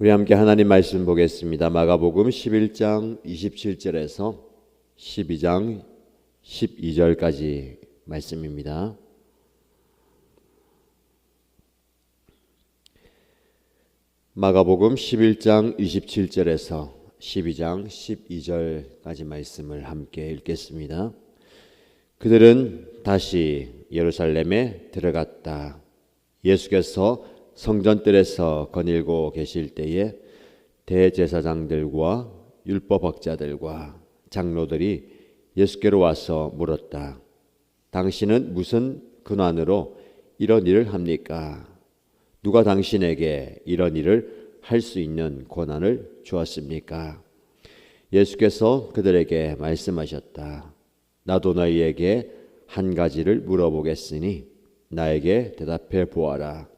우리 함께 하나님 말씀 보겠습니다. 마가복음 11장 27절에서 12장 12절까지 말씀입니다. 마가복음 11장 27절에서 12장 12절까지 말씀을 함께 읽겠습니다. 그들은 다시 예루살렘에 들어갔다. 예수께서 성전뜰에서 거닐고 계실 때에 대제사장들과 율법학자들과 장로들이 예수께로 와서 물었다. 당신은 무슨 근원으로 이런 일을 합니까? 누가 당신에게 이런 일을 할 수 있는 권한을 주었습니까? 예수께서 그들에게 말씀하셨다. 나도 너희에게 한 가지를 물어보겠으니 나에게 대답해 보아라.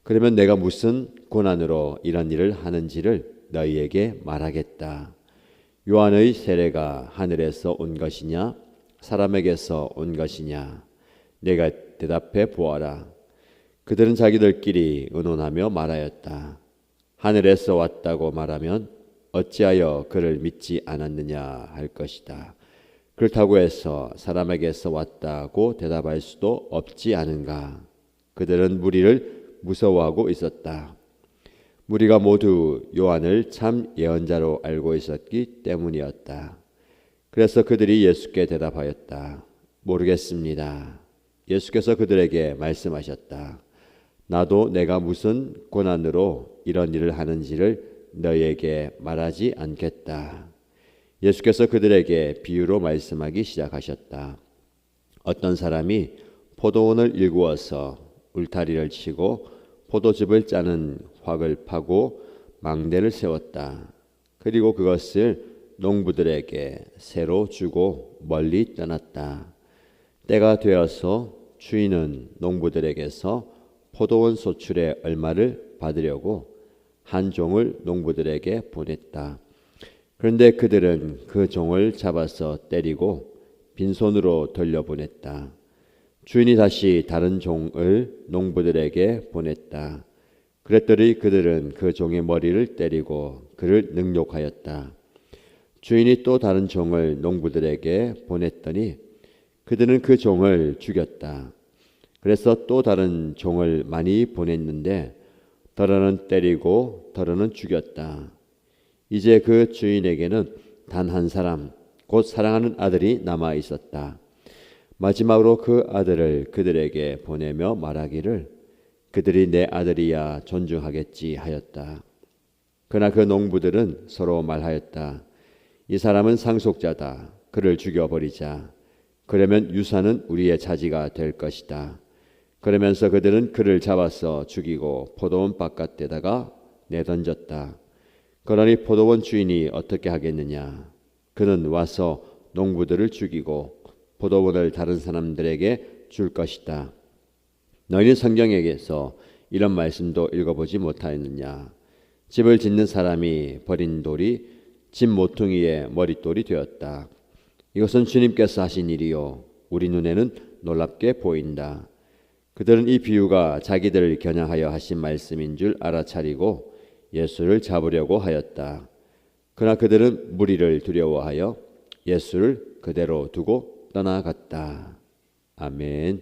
그러면 내가 무슨 권한으로 이런 일을 하는지를 너희에게 말하겠다. 요한의 세례가 하늘에서 온 것이냐 사람에게서 온 것이냐? 내가 대답해 보아라. 그들은 자기들끼리 의논하며 말하였다. 하늘에서 왔다고 말하면 어찌하여 그를 믿지 않았느냐 할 것이다. 그렇다고 해서 사람에게서 왔다고 대답할 수도 없지 않은가? 그들은 무리를 무서워하고 있었다. 무리가 모두 요한을 참 예언자로 알고 있었기 때문이었다. 그래서 그들이 예수께 대답하였다. 모르겠습니다. 예수께서 그들에게 말씀하셨다. 나도 내가 무슨 권한으로 이런 일을 하는지를 너희에게 말하지 않겠다. 예수께서 그들에게 비유로 말씀하기 시작하셨다. 어떤 사람이 포도원을 일구어서 울타리를 치고 포도즙을 짜는 확을 파고 망대를 세웠다. 그리고 그것을 농부들에게 새로 주고 멀리 떠났다. 때가 되어서 주인은 농부들에게서 포도원 소출의 얼마를 받으려고 한 종을 농부들에게 보냈다. 그런데 그들은 그 종을 잡아서 때리고 빈손으로 돌려보냈다. 주인이 다시 다른 종을 농부들에게 보냈다. 그랬더니 그들은 그 종의 머리를 때리고 그를 능욕하였다. 주인이 또 다른 종을 농부들에게 보냈더니 그들은 그 종을 죽였다. 그래서 또 다른 종을 많이 보냈는데 더러는 때리고 더러는 죽였다. 이제 그 주인에게는 단 한 사람, 곧 사랑하는 아들이 남아 있었다. 마지막으로 그 아들을 그들에게 보내며 말하기를 그들이 내 아들이야 존중하겠지 하였다. 그러나 그 농부들은 서로 말하였다. 이 사람은 상속자다. 그를 죽여버리자. 그러면 유산은 우리의 차지가 될 것이다. 그러면서 그들은 그를 잡아서 죽이고 포도원 바깥에다가 내던졌다. 그러니 포도원 주인이 어떻게 하겠느냐? 그는 와서 농부들을 죽이고 포도원을 다른 사람들에게 줄 것이다. 너희는 성경에서 이런 말씀도 읽어보지 못하였느냐? 집을 짓는 사람이 버린 돌이 집 모퉁이의 머릿돌이 되었다. 이것은 주님께서 하신 일이요 우리 눈에는 놀랍게 보인다. 그들은 이 비유가 자기들을 겨냥하여 하신 말씀인 줄 알아차리고 예수를 잡으려고 하였다. 그러나 그들은 무리를 두려워하여 예수를 그대로 두고 떠나갔다. 아멘.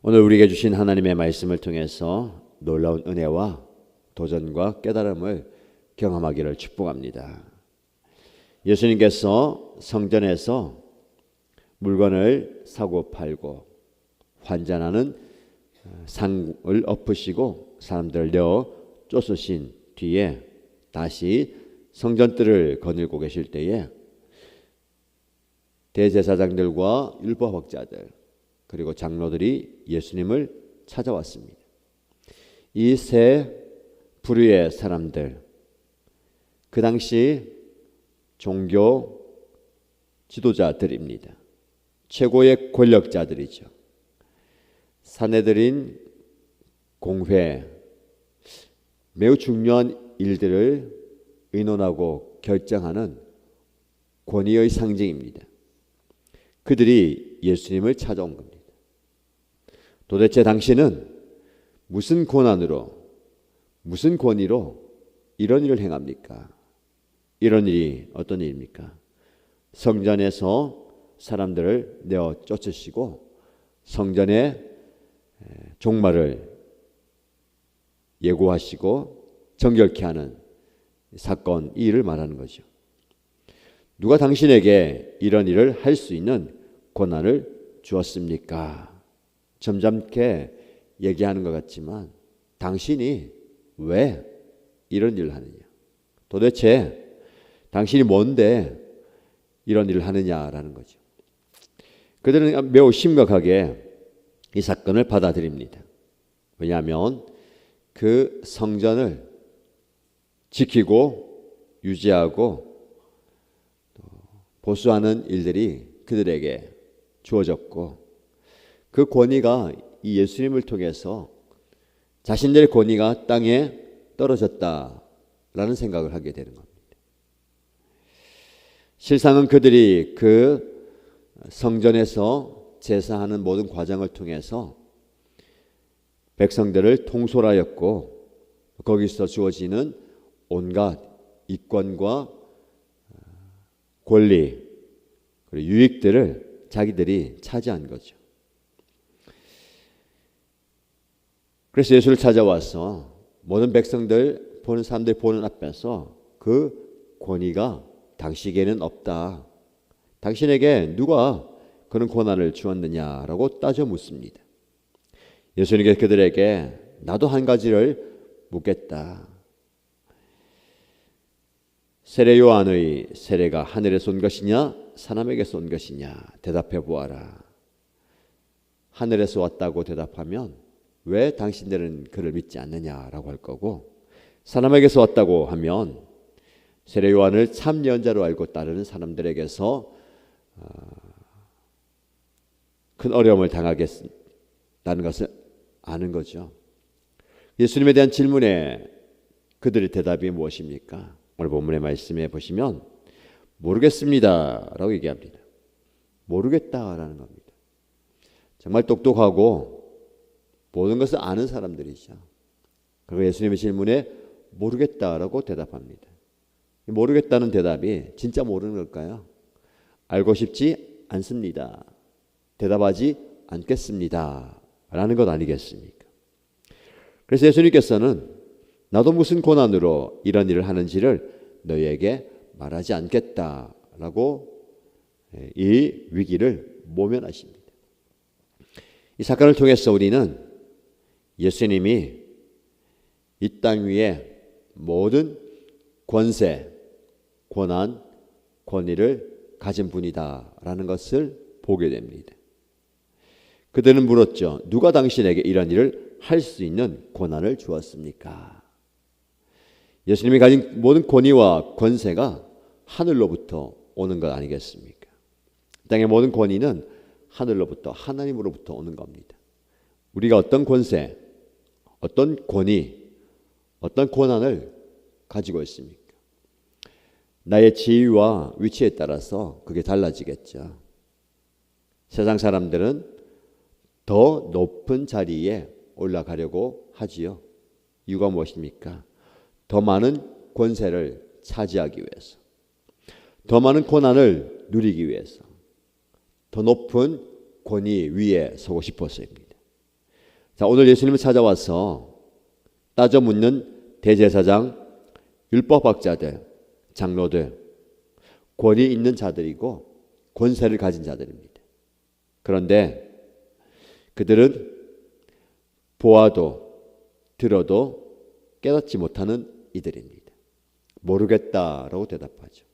오늘 우리에게 주신 하나님의 말씀을 통해서 놀라운 은혜와 도전과 깨달음을 경험하기를 축복합니다. 예수님께서 성전에서 물건을 사고 팔고 환전하는 상을 엎으시고 사람들을 내어 쫓으신 뒤에 다시 성전뜰을 거닐고 계실 때에 대제사장들과 율법학자들 그리고 장로들이 예수님을 찾아왔습니다. 이 세 부류의 사람들, 그 당시 종교 지도자들입니다. 최고의 권력자들이죠. 사내들인 공회, 매우 중요한 일들을 의논하고 결정하는 권위의 상징입니다. 그들이 예수님을 찾아온 겁니다. 도대체 당신은 무슨 권한으로 무슨 권위로 이런 일을 행합니까? 이런 일이 어떤 일입니까? 성전에서 사람들을 내어 쫓으시고 성전의 종말을 예고하시고 정결케 하는 사건, 이 일을 말하는 거죠. 누가 당신에게 이런 일을 할 수 있는 권한을 주었습니까? 점잖게 얘기하는 것 같지만 당신이 왜 이런 일을 하느냐? 도대체 당신이 뭔데 이런 일을 하느냐라는 거죠. 그들은 매우 심각하게 이 사건을 받아들입니다. 왜냐하면 그 성전을 지키고 유지하고 보수하는 일들이 그들에게 주어졌고 그 권위가 이 예수님을 통해서 자신들의 권위가 땅에 떨어졌다라는 생각을 하게 되는 겁니다. 실상은 그들이 그 성전에서 제사하는 모든 과정을 통해서 백성들을 통솔하였고 거기서 주어지는 온갖 이권과 권리 그리고 유익들을 자기들이 차지한 거죠. 그래서 예수를 찾아와서 모든 백성들 보는 사람들이 보는 앞에서 그 권위가 당신에게는 없다. 당신에게 누가 그런 권한을 주었느냐라고 따져 묻습니다. 예수님께서 그들에게 나도 한 가지를 묻겠다. 세례 요한의 세례가 하늘에서 온 것이냐 사람에게서 온 것이냐 대답해 보아라. 하늘에서 왔다고 대답하면 왜 당신들은 그를 믿지 않느냐라고 할 거고 사람에게서 왔다고 하면 세례 요한을 참 예언자로 알고 따르는 사람들에게서 큰 어려움을 당하겠다는 것을 아는 거죠. 예수님에 대한 질문에 그들의 대답이 무엇입니까? 오늘 본문의 말씀에 보시면 모르겠습니다 라고 얘기합니다. 모르겠다라는 겁니다. 정말 똑똑하고 모든 것을 아는 사람들이죠. 그리고 예수님의 질문에 모르겠다라고 대답합니다. 모르겠다는 대답이 진짜 모르는 걸까요? 알고 싶지 않습니다. 대답하지 않겠습니다 라는 것 아니겠습니까? 그래서 예수님께서는 나도 무슨 권한으로 이런 일을 하는지를 너희에게 말하지 않겠다라고 이 위기를 모면하십니다. 이 사건을 통해서 우리는 예수님이 이 땅 위에 모든 권세, 권한, 권위를 가진 분이다라는 것을 보게 됩니다. 그들은 물었죠. 누가 당신에게 이런 일을 할 수 있는 권한을 주었습니까? 예수님이 가진 모든 권위와 권세가 하늘로부터 오는 것 아니겠습니까? 땅의 모든 권위는 하늘로부터 하나님으로부터 오는 겁니다. 우리가 어떤 권세, 어떤 권위, 어떤 권한을 가지고 있습니까? 나의 지위와 위치에 따라서 그게 달라지겠죠. 세상 사람들은 더 높은 자리에 올라가려고 하지요. 이유가 무엇입니까? 더 많은 권세를 차지하기 위해서, 더 많은 권한을 누리기 위해서, 더 높은 권위 위에 서고 싶어서입니다. 자, 오늘 예수님을 찾아와서 따져 묻는 대제사장, 율법학자들, 장로들, 권위 있는 자들이고 권세를 가진 자들입니다. 그런데 그들은 보아도 들어도 깨닫지 못하는 이들입니다. 모르겠다라고 대답하죠.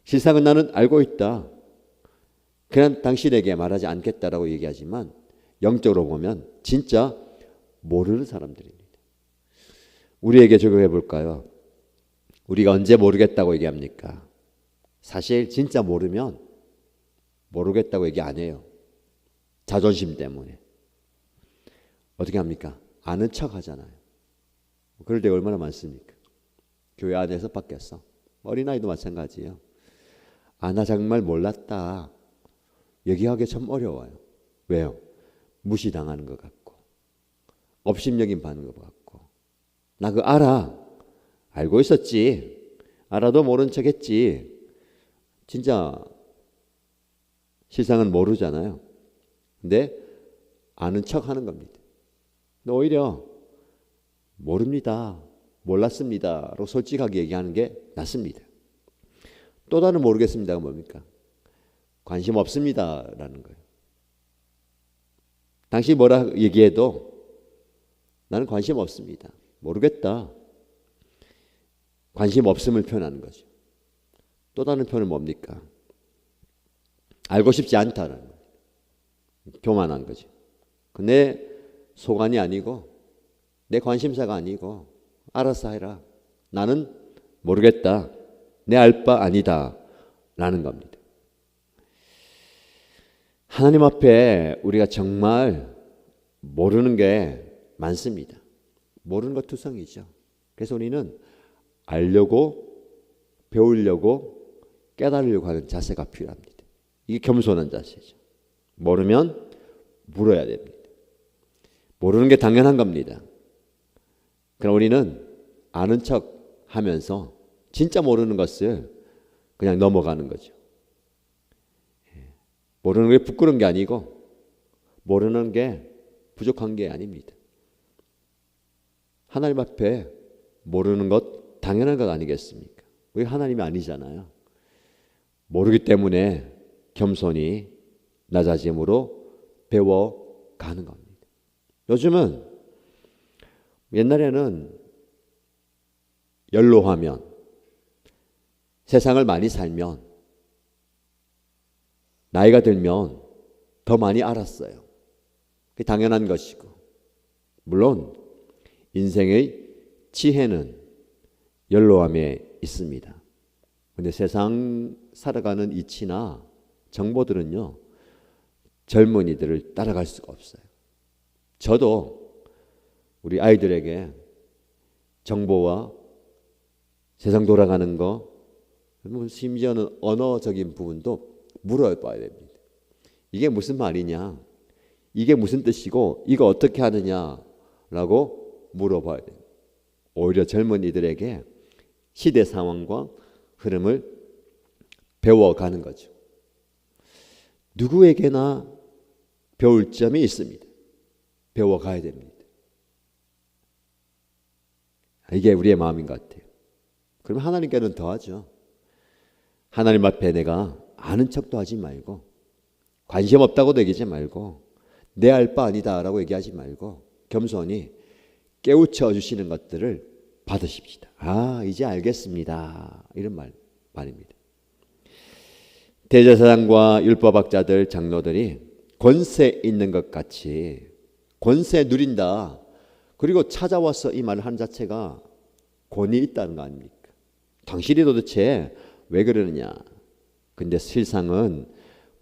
실상은 나는 알고 있다. 그냥 당신에게 말하지 않겠다라고 얘기하지만 영적으로 보면 진짜 모르는 사람들입니다. 우리에게 적용해 볼까요? 우리가 언제 모르겠다고 얘기합니까? 사실 진짜 모르면 모르겠다고 얘기 안 해요. 자존심 때문에. 어떻게 합니까? 아는 척 하잖아요. 그럴 때 얼마나 많습니까? 교회 안에서 밖에서. 어린아이도 마찬가지예요. 아, 나 정말 몰랐다. 얘기하기 참 어려워요. 왜요? 무시당하는 것 같고 업신여김 받는 것 같고 나 그거 알아. 알고 있었지. 알아도 모른 척 했지. 진짜 실상은 모르잖아요. 근데 아는 척 하는 겁니다. 근데 오히려 모릅니다. 몰랐습니다로 솔직하게 얘기하는 게 낫습니다. 또 다른 모르겠습니다가 뭡니까? 관심 없습니다라는 거예요. 당신이 뭐라 얘기해도 나는 관심 없습니다. 모르겠다. 관심 없음을 표현하는 거죠. 또 다른 표현은 뭡니까? 알고 싶지 않다라는 거예요. 교만한 거죠. 내 소관이 아니고 내 관심사가 아니고 알아서 해라. 나는 모르겠다. 내 알 바 아니다. 라는 겁니다. 하나님 앞에 우리가 정말 모르는 게 많습니다. 모르는 것 투성이죠. 그래서 우리는 알려고 배우려고 깨달으려고 하는 자세가 필요합니다. 이게 겸손한 자세죠. 모르면 물어야 됩니다. 모르는 게 당연한 겁니다. 그럼 우리는 아는 척 하면서 진짜 모르는 것을 그냥 넘어가는 거죠. 모르는 게 부끄러운 게 아니고 모르는 게 부족한 게 아닙니다. 하나님 앞에 모르는 것 당연한 것 아니겠습니까? 우리 하나님이 아니잖아요. 모르기 때문에 겸손히 낮아짐으로 배워가는 겁니다. 요즘은 옛날에는 연로하면 세상을 많이 살면 나이가 들면 더 많이 알았어요. 그게 당연한 것이고 물론 인생의 지혜는 연로함에 있습니다. 그런데 세상 살아가는 이치나 정보들은요 젊은이들을 따라갈 수가 없어요. 저도 우리 아이들에게 정보와 세상 돌아가는 거 심지어는 언어적인 부분도 물어봐야 됩니다. 이게 무슨 말이냐? 이게 무슨 뜻이고 이거 어떻게 하느냐라고 물어봐야 됩니다. 오히려 젊은이들에게 시대 상황과 흐름을 배워가는 거죠. 누구에게나 배울 점이 있습니다. 배워가야 됩니다. 이게 우리의 마음인 것 같아요. 그러면 하나님께는 더하죠. 하나님 앞에 내가 아는 척도 하지 말고 관심 없다고도 얘기하지 말고 내 알 바 아니다라고 얘기하지 말고 겸손히 깨우쳐 주시는 것들을 받으십시다. 아, 이제 알겠습니다. 이런 말입니다. 대제사장과 율법학자들 장로들이 권세 있는 것 같이 권세 누린다. 그리고 찾아와서 이 말을 한 자체가 권위 있다는 거 아닙니까? 당신이 도대체 왜 그러느냐? 근데 실상은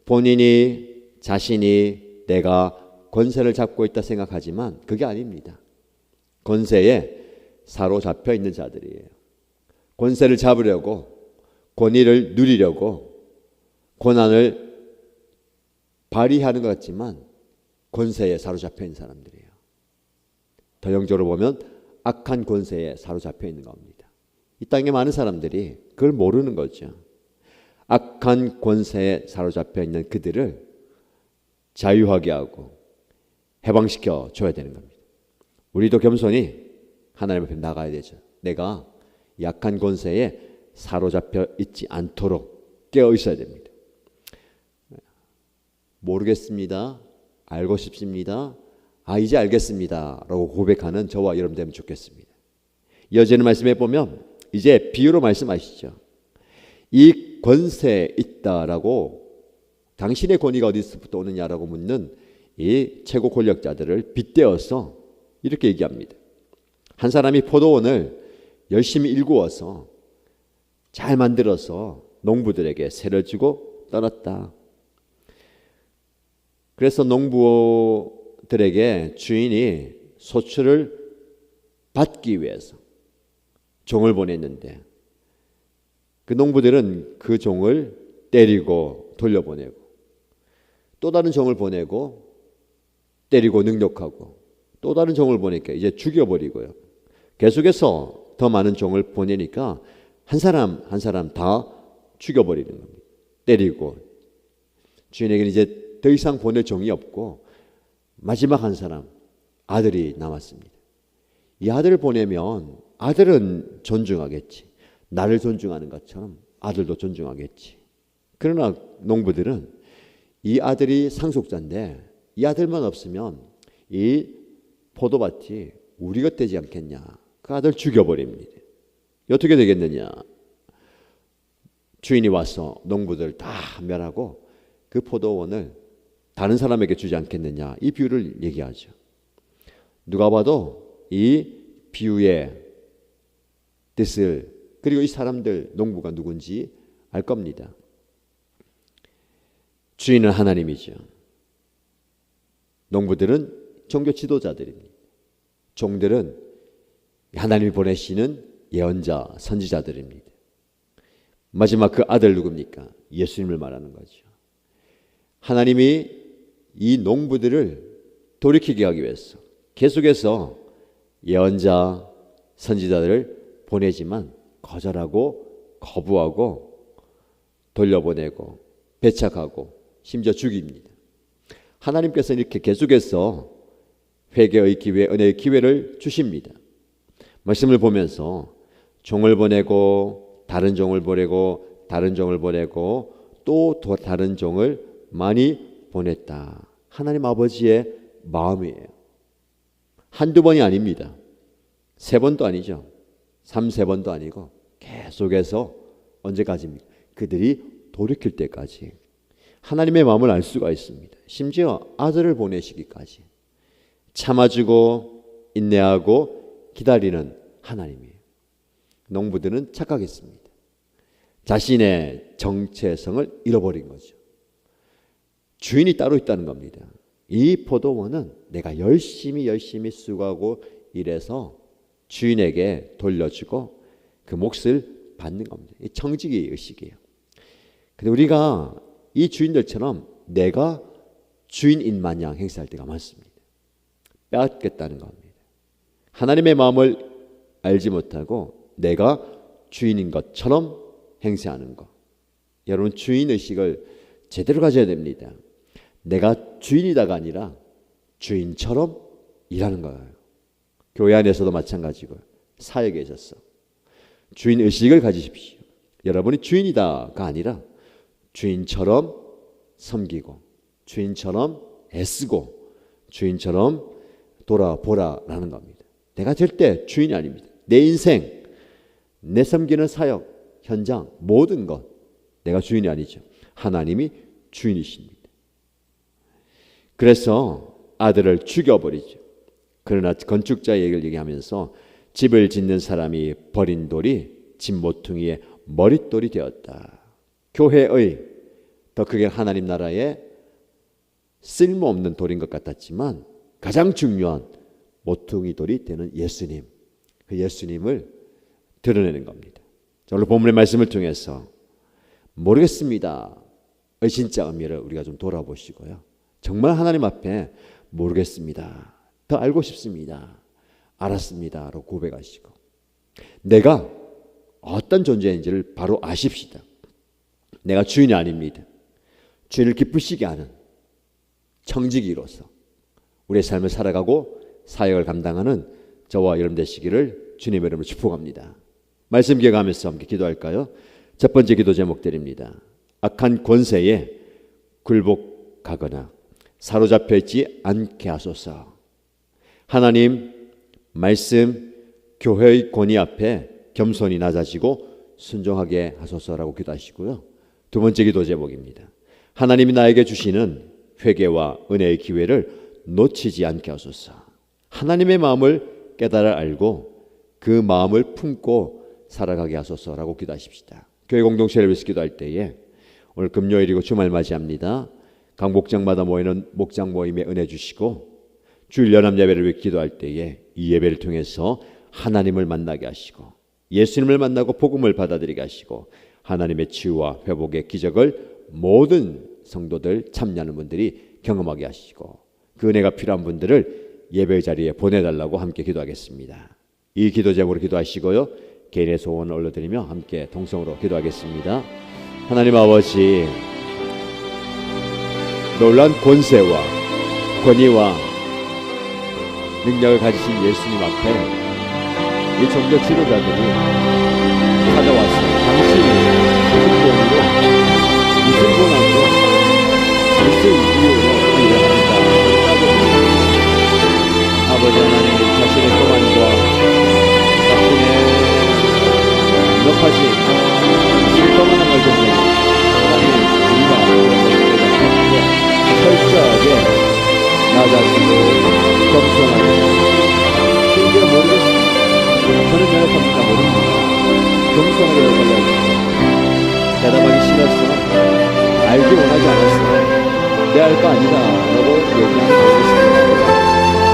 본인이 자신이 내가 권세를 잡고 있다 생각하지만 그게 아닙니다. 권세에 사로잡혀 있는 자들이에요. 권세를 잡으려고 권위를 누리려고 권한을 발휘하는 것 같지만 권세에 사로잡혀 있는 사람들이에요. 더 영적으로 보면 악한 권세에 사로잡혀 있는 겁니다. 이 땅에 많은 사람들이 그걸 모르는 거죠. 악한 권세에 사로잡혀 있는 그들을 자유하게 하고 해방시켜 줘야 되는 겁니다. 우리도 겸손히 하나님 앞에 나가야 되죠. 내가 약한 권세에 사로잡혀 있지 않도록 깨어 있어야 됩니다. 모르겠습니다. 알고 싶습니다. 아, 이제 알겠습니다. 라고 고백하는 저와 여러분 되면 좋겠습니다. 이어지는 말씀에 보면 이제 비유로 말씀하시죠. 이 권세 있다라고 당신의 권위가 어디서부터 오느냐라고 묻는 이 최고 권력자들을 빗대어서 이렇게 얘기합니다. 한 사람이 포도원을 열심히 일구어서 잘 만들어서 농부들에게 세를 주고 떠났다. 그래서 농부들에게 주인이 소출을 받기 위해서 종을 보냈는데 그 농부들은 그 종을 때리고 돌려보내고 또 다른 종을 보내고 때리고 능욕하고 또 다른 종을 보니까 이제 죽여버리고요. 계속해서 더 많은 종을 보내니까 한 사람 한 사람 다 죽여버리는 겁니다. 때리고. 주인에게는 이제 더 이상 보낼 종이 없고 마지막 한 사람, 아들이 남았습니다. 이 아들을 보내면 아들은 존중하겠지. 나를 존중하는 것처럼 아들도 존중하겠지. 그러나 농부들은 이 아들이 상속자인데 이 아들만 없으면 이 포도밭이 우리 것 되지 않겠냐. 그 아들 죽여버립니다. 어떻게 되겠느냐. 주인이 와서 농부들 다 멸하고 그 포도원을 다른 사람에게 주지 않겠느냐. 이 비유를 얘기하죠. 누가 봐도 이 비유의 뜻을, 그리고 이 사람들 농부가 누군지 알 겁니다. 주인은 하나님이죠. 농부들은 종교 지도자들입니다. 종들은 하나님이 보내시는 예언자, 선지자들입니다. 마지막 그 아들 누굽니까? 예수님을 말하는 거죠. 하나님이 이 농부들을 돌이키게 하기 위해서 계속해서 예언자, 선지자들을 보내지만 거절하고 거부하고 돌려보내고 배척하고 심지어 죽입니다. 하나님께서 이렇게 계속해서 회개의 기회, 은혜의 기회를 주십니다. 말씀을 보면서 종을 보내고 다른 종을 보내고 다른 종을 보내고 또 다른 종을 많이 보냈다. 하나님 아버지의 마음이에요. 한두 번이 아닙니다. 3번도 아니죠. 3-4번도 아니고 계속해서 언제까지입니까? 그들이 돌이킬 때까지 하나님의 마음을 알 수가 있습니다. 심지어 아들을 보내시기까지 참아주고 인내하고 기다리는 하나님이에요. 농부들은 착각했습니다. 자신의 정체성을 잃어버린 거죠. 주인이 따로 있다는 겁니다. 이 포도원은 내가 열심히 수고하고 일해서 주인에게 돌려주고 그 몫을 받는 겁니다. 이 청지기 의식이에요. 근데 우리가 이 주인들처럼 내가 주인인 마냥 행세할 때가 많습니다. 빼앗겠다는 겁니다. 하나님의 마음을 알지 못하고 내가 주인인 것처럼 행세하는 것. 여러분 주인의식을 제대로 가져야 됩니다. 내가 주인이다가 아니라 주인처럼 일하는 거예요. 교회 안에서도 마찬가지고 사역에 있어서 주인의식을 가지십시오. 여러분이 주인이다가 아니라 주인처럼 섬기고 주인처럼 애쓰고 주인처럼 돌아보라라는 겁니다. 내가 절대 주인이 아닙니다. 내 인생, 내 섬기는 사역, 현장, 모든 것 내가 주인이 아니죠. 하나님이 주인이십니다. 그래서 아들을 죽여버리죠. 그러나 건축자 얘기를 얘기하면서 집을 짓는 사람이 버린 돌이 집 모퉁이의 머릿돌이 되었다. 교회의 더 크게 하나님 나라의 쓸모없는 돌인 것 같았지만 가장 중요한 모퉁이 돌이 되는 예수님, 그 예수님을 드러내는 겁니다. 오늘 본문의 말씀을 통해서 모르겠습니다의 진짜 의미를 우리가 좀 돌아보시고요. 정말 하나님 앞에 모르겠습니다. 더 알고 싶습니다. 알았습니다로 고백하시고 내가 어떤 존재인지를 바로 아십시다. 내가 주인이 아닙니다. 주인을 기쁘시게 하는 청지기로서 우리의 삶을 살아가고 사역을 감당하는 저와 여러분 되시기를 주님의 이름으로 축복합니다. 말씀 기억하면서 함께 기도할까요? 첫 번째 기도 제목 드립니다. 악한 권세에 굴복하거나 사로잡혀 있지 않게 하소서. 하나님 말씀 교회의 권위 앞에 겸손히 낮아지고 순종하게 하소서라고 기도하시고요. 두 번째 기도 제목입니다. 하나님이 나에게 주시는 회개와 은혜의 기회를 놓치지 않게 하소서. 하나님의 마음을 깨달아 알고 그 마음을 품고 살아가게 하소서라고 기도하십시다. 교회 공동체를 위해서 기도할 때에 오늘 금요일이고 주말 맞이합니다. 각 목장마다 모이는 목장 모임에 은혜 주시고 주일 연합 예배를 위해 기도할 때에 이 예배를 통해서 하나님을 만나게 하시고 예수님을 만나고 복음을 받아들이게 하시고 하나님의 치유와 회복의 기적을 모든 성도들 참여하는 분들이 경험하게 하시고 그 은혜가 필요한 분들을 예배 자리에 보내달라고 함께 기도하겠습니다. 이 기도 제목으로 기도하시고요. 개인의 소원을 올려드리며 함께 동성으로 기도하겠습니다. 하나님 아버지, 놀라운 권세와 권위와 능력을 가지신 예수님 앞에 이 종교 지도자들이 찾아와서 당신이 무슨 권위로, 무슨 권한으로, 무슨 이유로 일을 하는가 아버지 하나님, 자신의 교만과 자신의 높아진 실검하는 걸 보면 하나님 우리가 철저하게 낮아지고 겸손하게 이제 모르겠습니다. 저는 연약합니까? 모릅니다. 겸손하게 달려주시고 대답하기 싫었어, 알기 원하지 않았어, 내 알 거 아니다 라고 얘기하는 것이 있습니다.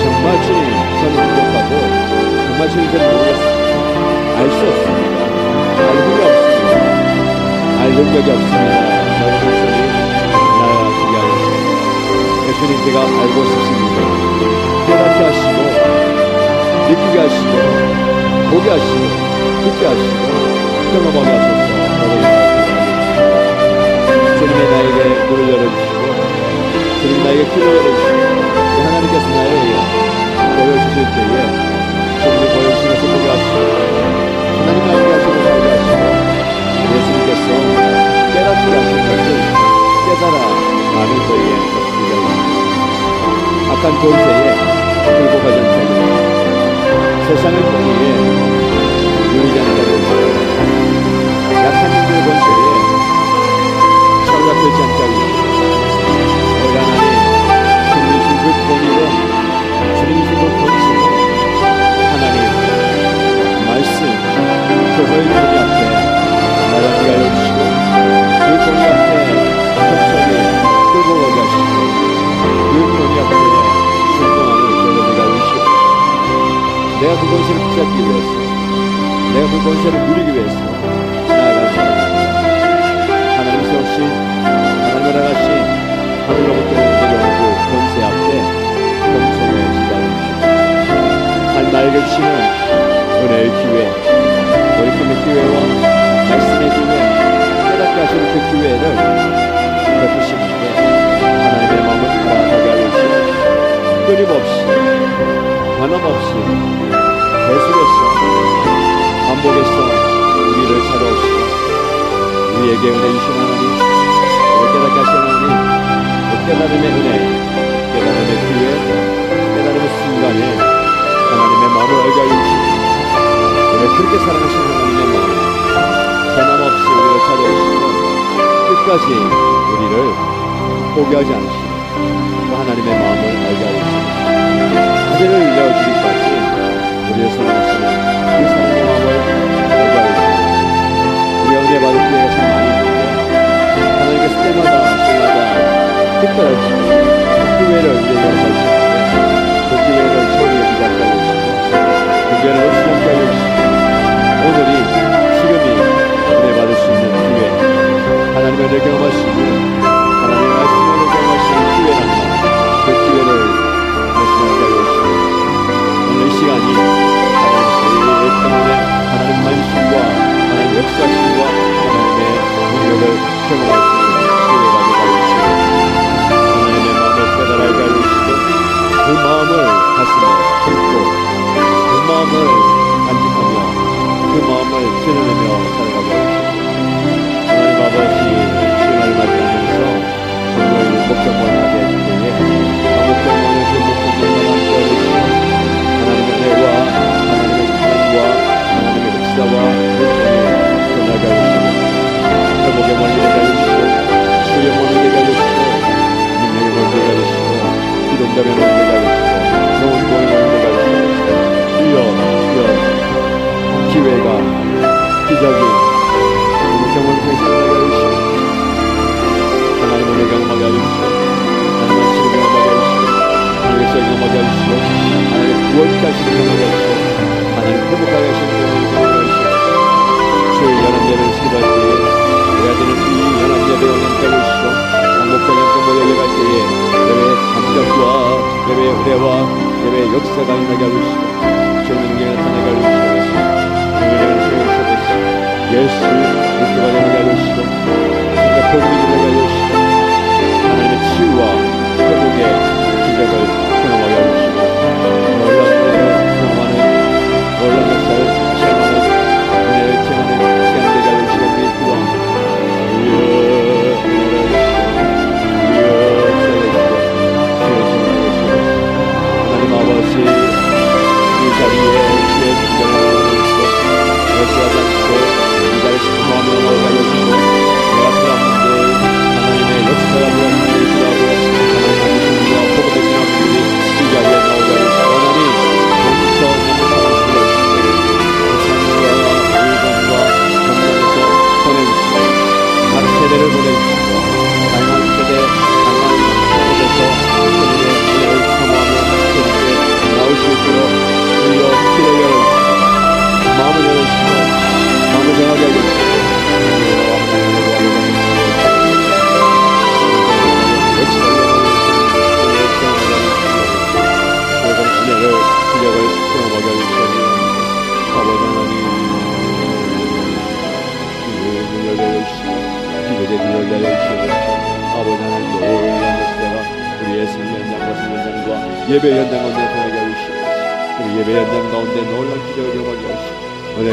정말 주님, 저는 부족하고 정말 주님 저는 모르겠습니다. 알 수 없습니다. 알 힘이 없습니다. 알 능력이 없습니다. 라고 하시니 나아가시게 하시고 예수님, 제가 알고 싶습니다. 깨닫게 하시고 느끼게 하시고 보게 하시고 듣게 하시고 경험하게 하소서. 주님의 나에게 문을 열어주시고 주님 나에게 길을 열어주시고 하나님께서 나에게 보여주실 때에 주님이 보여주시면서 보게 하시고 하나님 알게 하시고 살게 하시고 예수님께서 깨닫게 하신 것을 깨달아 나는 저희의 것들이 되었습니다. 악한 권세에 굴복하지 않게 세상의 권위에 누리지 않게 되었습니다. 약한 자들의 권세에 사로잡히지 않게 하시고 우리 하나님 주님이신 그 권위로 주님이신 그 권세로 하나님 말씀 교회의 권위 앞에 나가게 하여 주시고 그 권위 앞에 적절히 끌고 가게 하시고 그 권위 앞에 순종하는 여러분이 오시고 내가 그 권세를 붙잡기 위해서 내가 그 권세를 누리기 위해서 나아갈 사람입니다. 하나님 세우신 하나님 허락하신 하늘로부터 내려온 그 권세 앞에 겸손해지게 하십시오. 하나님 알게 주시는 은혜의 기회, 우리 꿈의 기회와 말씀의 기회, 깨닫게 하시는 그 기회를 베푸시는데 하나님의 마음을 알아가게 하여 주시고 끊임없이 변함없이 계속해서 반복해서 우리를 찾아오시고 우리에게 은혜 주신 하나님, 깨닫게 하신 하나님, 깨달음의 은혜, 깨달음의 기회, 깨달음의 순간에 하나님의 마음을 알게 하여 주시고 우리를 그렇게 사랑하신 하나님의 마음 변함없이 우리를 찾아오시고 끝까지 우리를 포기하지 않으시는 그 하나님의 마음을 알게 하여 주시고 아들을 내어주기까지 우리를 사랑하시는 그 사랑의 마음을 알게 하여 주시고 우리가 은혜 받을 기회가 참 많이 있는데 하나님께서 때마다 시마다 특별하게 그 기회를 우리에게 허락하시는데 그 기회를 소리에 기다리게 하여 주시고 그 기회를 놓치지 않게 하여 주시고 오늘이 지금이 은혜 받을 수 있는 기회, 하나님의 은혜 경험하시고 하나님의 말씀을 경험하시는 기회란다. 그 기회를 놓치지 않게 하여 주시고 오늘 이 시간이 하나님의 때문에 하나님 만심과 하나님 역사심과 하나님의 능력을 경험할 수 있는 기회가 되게 하여 주시고 하나님의 마음을 깨달아게 하여 주시고 그 마음을 가슴에 품고 그 마음을 간직하며 그 마음을 드러내며 살아가게 하여 주시고 하나님 아버지 시간을 맞이하면서 오늘 목적을 하게 될 때에 목적을 그 목적을 함께 하여 주시고 하나님의 은혜와 하나님의 사랑과 하나님의 역사와 은총에 전하게 하여 주시고 회복의 머리 되게 하여 주시고 주의 머리 되게 하여 주시고 능력의 머리 되게 하여 주시고 기동감의 머리 되게 하여 주시고 좋은 도의 머리 되게 하여 주시고 주여 기회가 기적이 오늘 경험을 통해서 하게 하여 주시고 하나님의 은혜 경험하게 하여 주시고 하나님의 치유 경험하게 하여 주시고 하나님의 썰 경험하게 하여 주시고 하나님의 구원케 하시는 경험하게 하여 주시고 하나님의 회복하게 하시는 경험하게 하여 주시고 주의 연합 예배를 기도할 때에 우리 아들은 이 연합 예배에 연합하여 주시고 한국적인 모여 예배할 때에 예배의 감격과 예배의 은혜와 예배의 역사가 일어나게 하여 주시고 주의 능력이 나타나게 하여 주시고 예배 현장 가운데 나타나게 하시옵소서. 그리고 예배 현장 가운데 놀라운 기적을 경험하게